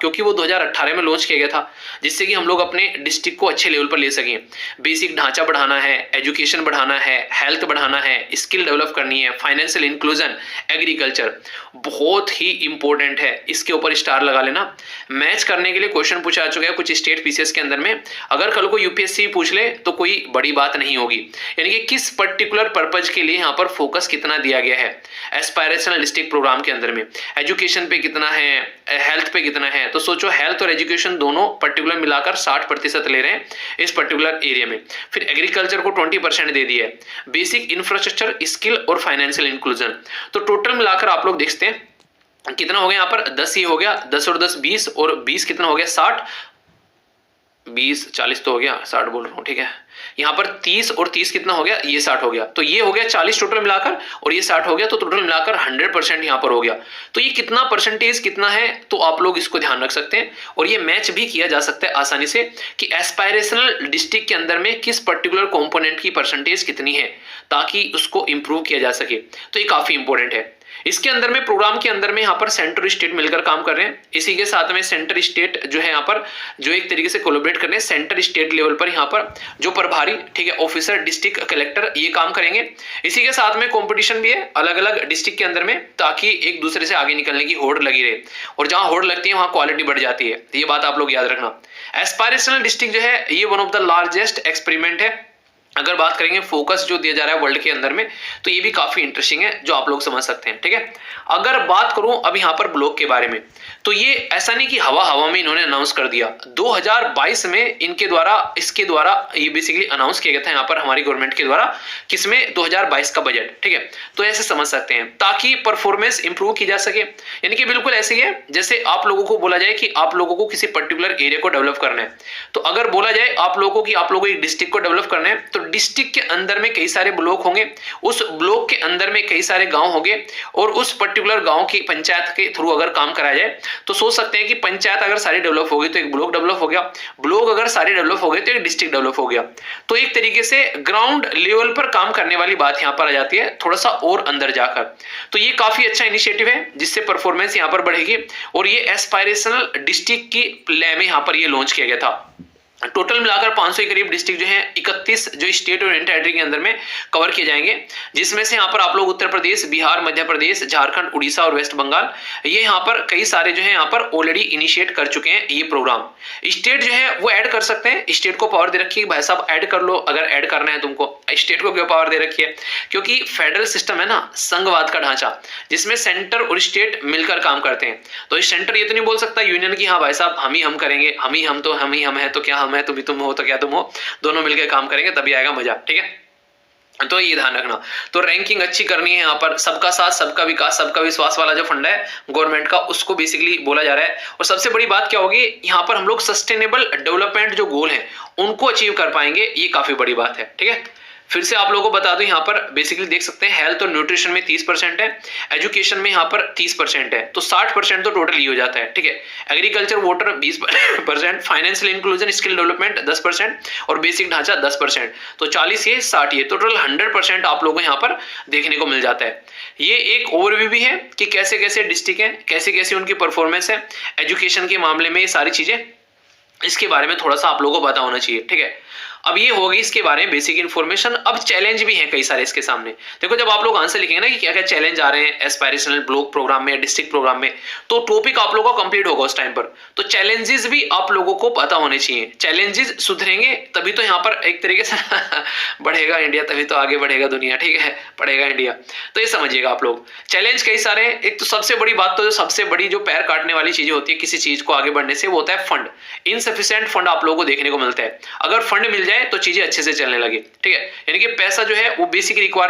क्योंकि वो 2018 में लॉन्च किया गया था, जिससे कि हम लोग अपने डिस्ट्रिक्ट को अच्छे लेवल पर ले सकें। बेसिक ढांचा बढ़ाना है, एजुकेशन बढ़ाना है, हेल्थ बढ़ाना है, स्किल डेवलप करनी है, फाइनेंशियल इंक्लूजन, एग्रीकल्चर, बहुत ही इंपॉर्टेंट है। इसके ऊपर स्टार लगा लेना। मैच करने के लिए क्वेश्चन पूछा जा चुका है कुछ स्टेट पीसीएस के अंदर में। अगर कल को यूपीएससी पूछ ले तो कोई बड़ी बात नहीं होगी। यानी कि किस पर्टिकुलर पर्पज के लिए यहाँ पर फोकस कितना दिया गया है एस्पायरेशनल डिस्ट्रिक्ट प्रोग्राम के अंदर में, एजुकेशन पे कितना है, हेल्थ पे कितना है। तो सोचो हेल्थ और एजुकेशन दोनों पर्टिकुलर मिलाकर 60% ले रहे हैं इस पर्टिकुलर एरिया में। फिर एग्रीकल्चर को 20% दे दिया है, बेसिक इंफ्रास्ट्रक्चर, स्किल और फाइनेंशियल इंक्लूजन। तो टोटल मिलाकर आप लोग देखते हैं कितना हो गया यहाँ पर 10 ही हो गया, 10 और 10 20 और 20 कितना हो गया 60, 20 40 तो हो गया, 60 बोल रहा हूँ, ठीक है। यहाँ पर 30 और 30 कितना हो गया, ये 60 हो गया। तो ये हो गया 40 टोटल मिलाकर और ये 60 हो गया, तो टोटल मिलाकर 100% यहाँ पर हो गया। तो ये कितना परसेंटेज कितना है, तो आप लोग इसको ध्यान रख सकते हैं। और ये मैच भी किया जा सकता है आसानी से कि एस्पायरेशनल डिस्ट्रिक्ट के अंदर में किस पर्टिकुलर कंपोनेंट की परसेंटेज कितनी है, ताकि उसको इंप्रूव किया जा सके। तो ये काफी इंपॉर्टेंट है। इसके अंदर में प्रोग्राम के अंदर में यहाँ पर सेंटर और स्टेट मिलकर काम कर रहे हैं। इसी के साथ में सेंटर स्टेट जो है यहाँ पर जो एक तरीके से कोलैबोरेट कर रहे हैं। सेंटर स्टेट लेवल पर यहाँ पर जो प्रभारी, ठीक है, ऑफिसर, डिस्ट्रिक्ट कलेक्टर, ये काम करेंगे। इसी के साथ में कंपटीशन भी है अलग अलग डिस्ट्रिक्ट के अंदर में, ताकि एक दूसरे से आगे निकलने की होड़ लगी रहे। और जहां होड़ लगती है वहां क्वालिटी बढ़ जाती है। ये बात आप लोग याद रखना। एस्पायरेशनल डिस्ट्रिक्ट जो है ये one of the largest experiment है। अगर बात करेंगे फोकस जो दिया जा रहा है वर्ल्ड के अंदर में, तो ये भी काफी इंटरेस्टिंग है, जो आप लोग समझ सकते हैं, ठीक है। अगर बात करूं अब यहाँ पर ब्लॉक के बारे में, तो ये ऐसा नहीं कि हवा हवा में इन्होंने अनाउंस कर दिया। 2022 में इसके द्वारा ये बेसिकली अनाउंस किया गया था यहाँ पर हमारी गवर्नमेंट के द्वारा, किसमें 2022 का बजट, ठीक है। तो ऐसे समझ सकते हैं, ताकि परफॉर्मेंस इंप्रूव की जा सके। यानी कि बिल्कुल ऐसे ही है जैसे आप लोगों को बोला जाए कि आप लोगों को किसी पर्टिकुलर एरिया को डेवलप करना है। तो अगर बोला जाए आप लोगों को कि आप लोगों को एक डिस्ट्रिक्ट को डेवलप करना है, तो डिस्ट्रिक्ट के अंदर में कई सारे ब्लॉक होंगे, उस ब्लॉक के अंदर में कई सारे गांव होंगे, और उस पर्टिकुलर गांव की पंचायत के थ्रू अगर काम कराया जाए, तो सोच सकते हैं कि पंचायत अगर सारी डेवलप हो गई तो एक ब्लॉक डेवलप हो गया, ब्लॉक अगर सारे डेवलप हो गए तो एक डिस्ट्रिक्ट डेवलप हो गया। तो एक तरीके से ग्राउंड लेवल पर काम करने वाली बात यहां पर आ जाती है, थोड़ा सा और अंदर जाकर। तो ये काफी अच्छा इनिशिएटिव है, जिससे परफॉर्मेंस यहां पर बढ़ेगी। और ये एस्पायरेशनल डिस्ट्रिक्ट की प्ले में यहां पर ये लॉन्च किया गया था। टोटल मिलाकर 500 के करीब डिस्ट्रिक्ट जो है 31 जो स्टेट और यूनियन टेरिटरी के अंदर में कवर किए जाएंगे, जिसमें से यहाँ पर आप लोग उत्तर प्रदेश, बिहार, मध्य प्रदेश, झारखंड, उड़ीसा और वेस्ट बंगाल, ये यहाँ पर कई सारे जो है यहाँ पर ऑलरेडी इनिशिएट कर चुके हैं ये प्रोग्राम। स्टेट जो है वो ऐड कर सकते हैं, स्टेट को पावर दे रखी है भाई साहब ऐड कर लो, अगर ऐड करना है तुमको। स्टेट को क्यों पावर दे रखी है, क्योंकि फेडरल सिस्टम है ना, संघवाद का ढांचा, जिसमें सेंटर और स्टेट मिलकर काम करते हैं। तो सेंटर ये तो नहीं बोल सकता यूनियन की हाँ भाई साहब हम ही हम करेंगे, हम ही हम है तो क्या हम है, तुम ही तुम हो तो क्या तुम हो, दोनों मिलकर काम करेंगे तभी आएगा मजा, ठीक है। तो ये ध्यान रखना। तो रैंकिंग अच्छी करनी है यहाँ पर, सबका साथ सबका विकास सबका विश्वास वाला जो फंडा है गवर्नमेंट का, उसको बेसिकली बोला जा रहा है। और सबसे बड़ी बात क्या होगी यहाँ पर, हम लोग सस्टेनेबल डेवलपमेंट जो गोल है उनको अचीव कर पाएंगे, ये काफी बड़ी बात है, ठीक है। फिर से आप लोगों को बता दूं यहाँ पर बेसिकली देख सकते हैं हेल्थ और न्यूट्रिशन में 30% है, एजुकेशन में यहाँ पर 30% है, तो 60% तो टोटल ही हो जाता है, ठीक है। Agriculture water 20%, financial inclusion skill development 10% और बेसिक ढांचा 10%, तो 40 ये 60 ये टोटल 100% आप लोगों को यहाँ पर देखने को मिल जाता है। ये एक ओवरव्यू भी है कि कैसे कैसे डिस्ट्रिक्ट है, कैसे कैसे उनकी परफॉर्मेंस है एजुकेशन के मामले में, ये सारी चीजें इसके बारे में थोड़ा सा आप लोगों को पता होना चाहिए, ठीक है। अब ये होगी इसके बारे में बेसिक इन्फॉर्मेशन। अब चैलेंज भी है कई सारे इसके सामने। देखो जब आप लोग आंसर लिखेंगे ना कि क्या क्या चैलेंज आ रहे हैं एस्पायरेशनल ब्लॉक प्रोग्राम में, डिस्ट्रिक्ट प्रोग्राम में, तो टॉपिक आप लोगों का कंप्लीट होगा उस टाइम पर। तो चैलेंजेस भी आप लोगों को पता होने चाहिए। चैलेंजेस सुधरेंगे तभी तो यहाँ पर एक तरीके से बढ़ेगा इंडिया, तभी तो आगे बढ़ेगा दुनिया, ठीक है, बढ़ेगा इंडिया। तो ये समझिएगा आप लोग, चैलेंज कई सारे हैं। एक तो सबसे बड़ी बात, तो जो सबसे बड़ी जो पैर काटने वाली चीजें होती है किसी चीज को आगे बढ़ने से, वो होता है फंड। इनसफिशिएंट फंड आप लोगों को देखने को मिलता है। अगर फंड मिल जाए तो चीजें अच्छे से चलने लगे, ठीक है। यानी कि पैसा जो है वो बेसिक रिक्वायरमेंट